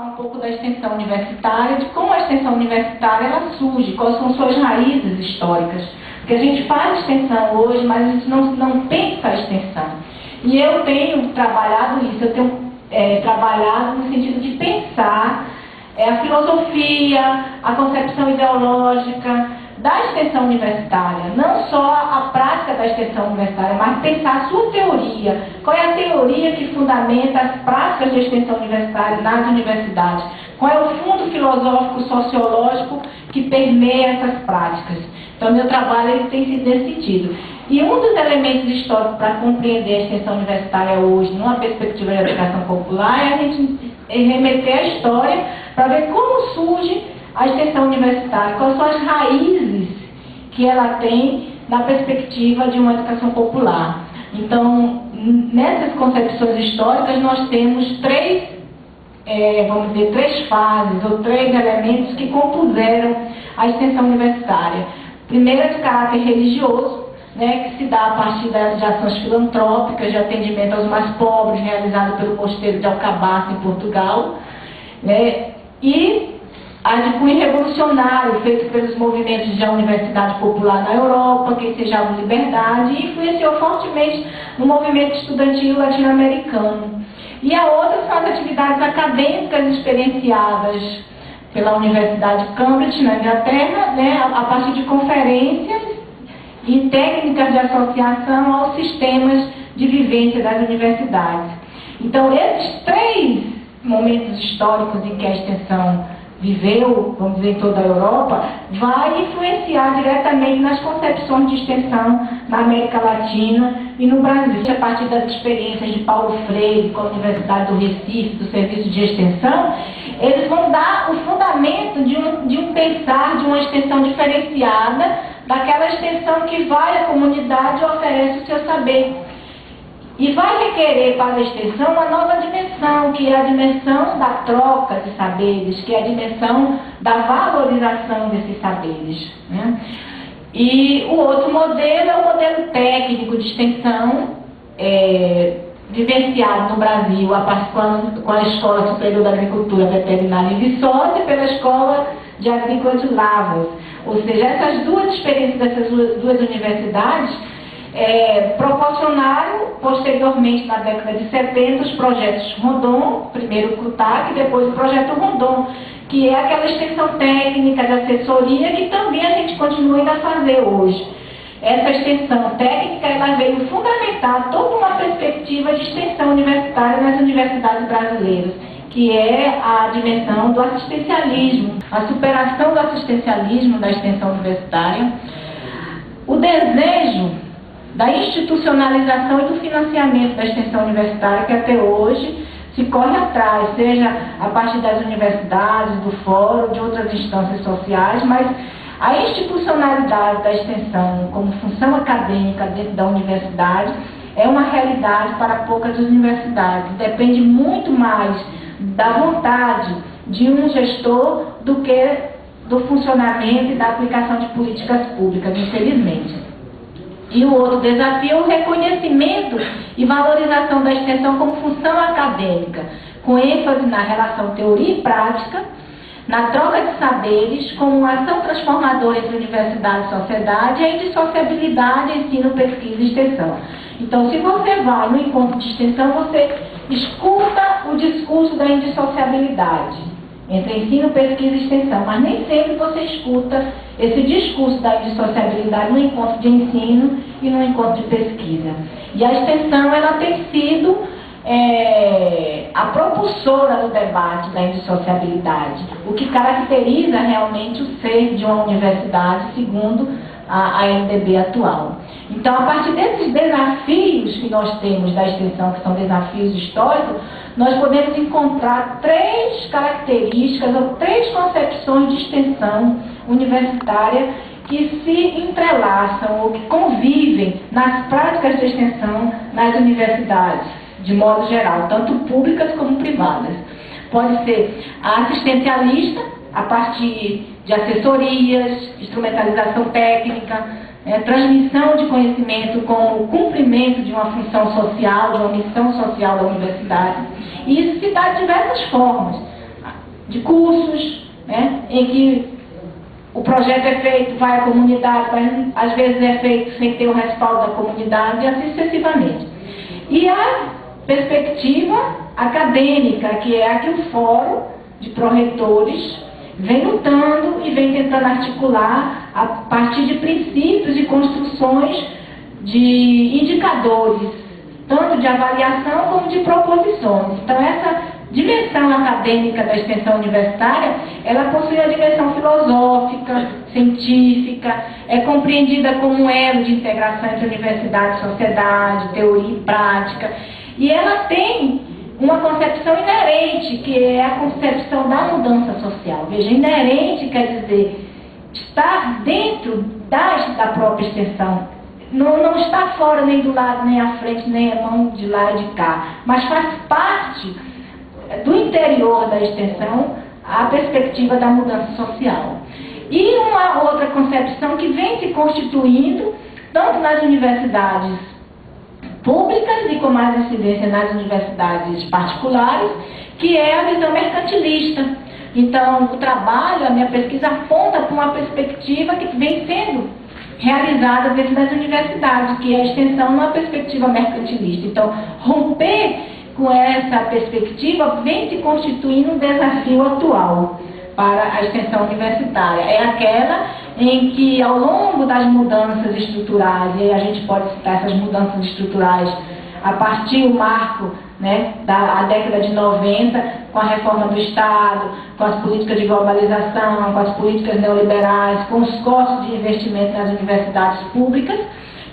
falar um pouco da extensão universitária, de como a extensão universitária ela surge, quais são suas raízes históricas. Porque a gente faz extensão hoje, mas a gente não pensa a extensão. E eu tenho trabalhado isso, eu tenho trabalhado no sentido de pensar a filosofia, a concepção ideológica da extensão universitária, não só a prática da extensão universitária, mas pensar a sua teoria. Qual é a teoria que fundamenta as práticas de extensão universitária nas universidades? Qual é o fundo filosófico, sociológico que permeia essas práticas? Então, meu trabalho ele tem sido nesse sentido. E um dos elementos históricos para compreender a extensão universitária hoje, numa perspectiva de educação popular, é a gente remeter à história para ver como surge a extensão universitária, quais são as raízes que ela tem na perspectiva de uma educação popular. Então, nessas concepções históricas, nós temos três fases ou três elementos que compuseram a extensão universitária. Primeiro, de caráter religioso, que se dá a partir de ações filantrópicas de atendimento aos mais pobres, realizado pelo Mosteiro de Alcabaça, em Portugal, e a de cunho revolucionário, feito pelos movimentos da Universidade Popular na Europa, que ensejavam liberdade, e influenciou fortemente no movimento estudantil latino-americano. E a outra são as atividades acadêmicas experienciadas pela Universidade de Cambridge, na Inglaterra, a partir de conferências e técnicas de associação aos sistemas de vivência das universidades. Então, esses três momentos históricos em que a extensão viveu, vamos dizer, em toda a Europa, vai influenciar diretamente nas concepções de extensão na América Latina e no Brasil. A partir das experiências de Paulo Freire com a Universidade do Recife, do Serviço de Extensão, eles vão dar o fundamento de um pensar de uma extensão diferenciada daquela extensão que vai à comunidade e oferece o seu saber. E vai requerer para a extensão uma nova dimensão, que é a dimensão da troca de saberes, que é a dimensão da valorização desses saberes. E o outro modelo é o modelo técnico de extensão, vivenciado no Brasil com a Escola Superior da Agricultura Veterinária em Viçosa e pela Escola de Agrícola de Lavras. Ou seja, essas duas experiências dessas duas universidades proporcionaram, posteriormente, na década de 70, os projetos Rondon, primeiro o CRUTAC e depois o projeto Rondon, que é aquela extensão técnica de assessoria que também a gente continua ainda a fazer hoje. Essa extensão técnica ela veio fundamentar toda uma perspectiva de extensão universitária nas universidades brasileiras, que é a dimensão do assistencialismo, a superação do assistencialismo da extensão universitária, o desejo da institucionalização e do financiamento da extensão universitária, que até hoje se corre atrás, seja a partir das universidades, do fórum, de outras instâncias sociais, mas a institucionalidade da extensão como função acadêmica dentro da universidade é uma realidade para poucas universidades. Depende muito mais da vontade de um gestor do que do funcionamento e da aplicação de políticas públicas, infelizmente. E o outro desafio é o reconhecimento e valorização da extensão como função acadêmica, com ênfase na relação teoria e prática, na troca de saberes, como uma ação transformadora entre universidade e sociedade, e a indissociabilidade, ensino, pesquisa e extensão. Então, se você vai no encontro de extensão, você escuta o discurso da indissociabilidade entre ensino, pesquisa e extensão, mas nem sempre você escuta esse discurso da indissociabilidade no encontro de ensino e no encontro de pesquisa. E a extensão ela tem sido a propulsora do debate da indissociabilidade, o que caracteriza realmente o ser de uma universidade, segundo a LDB atual. Então, a partir desses desafios que nós temos da extensão, que são desafios históricos, nós podemos encontrar três características ou três concepções de extensão universitária que se entrelaçam ou que convivem nas práticas de extensão nas universidades, de modo geral, tanto públicas como privadas. Pode ser a assistencialista, a partir de assessorias, instrumentalização técnica, transmissão de conhecimento como cumprimento de uma função social, de uma missão social da universidade. E isso se dá de diversas formas. de cursos, né, em que o projeto é feito, vai à comunidade, às vezes é feito sem ter o respaldo da comunidade, e assim sucessivamente. E a perspectiva acadêmica, que é a que o Fórum de Pró-Reitores vem lutando e vem tentando articular a partir de princípios e construções de indicadores, tanto de avaliação como de proposições. Então, essa dimensão acadêmica da extensão universitária, ela possui a dimensão filosófica, científica, é compreendida como um elo de integração entre universidade e sociedade, teoria e prática, e ela tem uma concepção inerente, que é a concepção da mudança social. Veja, inerente quer dizer estar dentro da própria extensão. Não está fora, nem do lado, nem à frente, nem a mão de lá e de cá, mas faz parte do interior da extensão a perspectiva da mudança social. E uma outra concepção que vem se constituindo, tanto nas universidades públicas e com mais incidência nas universidades particulares, que é a visão mercantilista. Então, o trabalho, a minha pesquisa aponta para uma perspectiva que vem sendo realizada dentro das universidades, que é a extensão numa perspectiva mercantilista. Então, romper com essa perspectiva vem se constituindo um desafio atual para a extensão universitária. É aquela em que, ao longo das mudanças estruturais, e a gente pode citar essas mudanças estruturais a partir do marco, né, da década de 90, com a reforma do Estado, com as políticas de globalização, com as políticas neoliberais, com os cortes de investimento nas universidades públicas,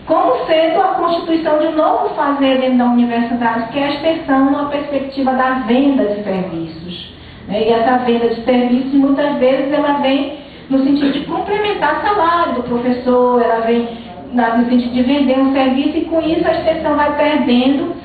como sendo a constituição de um novo fazer dentro da universidade, que é a extensão numa perspectiva da venda de serviços. E essa venda de serviços, muitas vezes, ela vem no sentido de complementar o salário do professor, ela vem no sentido de vender um serviço, e com isso a extensão vai perdendo,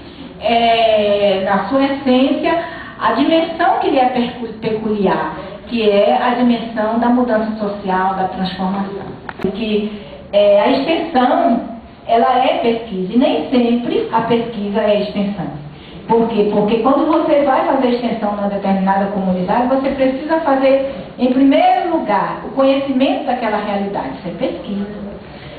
na sua essência, a dimensão que lhe é peculiar, que é a dimensão da mudança social, da transformação. Porque a extensão, ela é pesquisa, e nem sempre a pesquisa é extensão. Por quê? Porque quando você vai fazer extensão numa determinada comunidade, você precisa fazer, em primeiro lugar, o conhecimento daquela realidade, isso é pesquisa.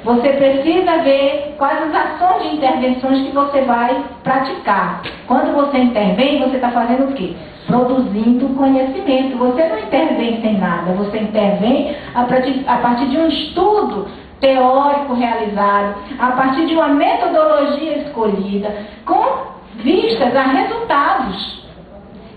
Você precisa ver quais as ações de intervenções que você vai praticar. Quando você intervém, você está fazendo o quê? Produzindo conhecimento. Você não intervém sem nada, você intervém a partir de um estudo teórico realizado, a partir de uma metodologia escolhida, com vistas a resultados.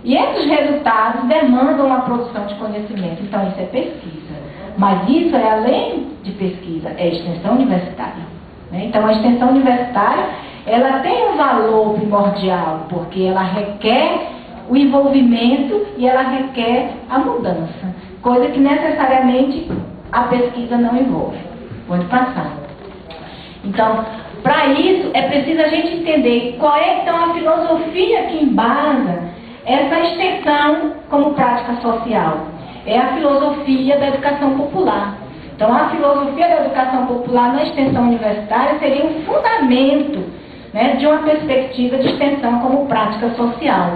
E esses resultados demandam a produção de conhecimento. Então, isso é pesquisa. Mas isso é além de pesquisa, é extensão universitária. Então, a extensão universitária, ela tem um valor primordial, porque ela requer o envolvimento e ela requer a mudança, coisa que necessariamente a pesquisa não envolve. Pode passar. Então, para isso, é preciso a gente entender qual é, então, a filosofia que embasa essa extensão como prática social. É a filosofia da educação popular. Então, a filosofia da educação popular na extensão universitária seria um fundamento, né, de uma perspectiva de extensão como prática social,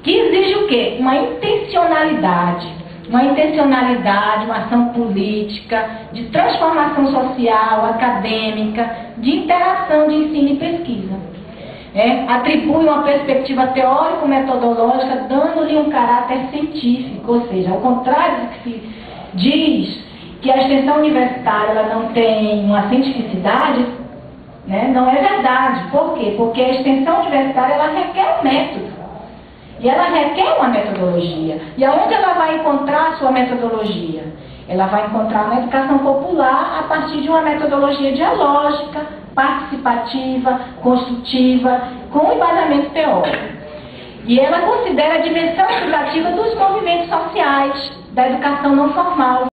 que exige o quê? Uma intencionalidade, uma ação política, de transformação social, acadêmica, de interação de ensino e pesquisa. Atribui uma perspectiva teórico-metodológica, dando-lhe um caráter científico, ou seja, ao contrário do que se diz que a extensão universitária ela não tem uma cientificidade, né, não é verdade. Por quê? Porque a extensão universitária ela requer um método. E ela requer uma metodologia. E aonde ela vai encontrar a sua metodologia? Ela vai encontrar uma educação popular a partir de uma metodologia dialógica, participativa, construtiva, com embasamento teórico. E ela considera a dimensão educativa dos movimentos sociais, da educação não formal.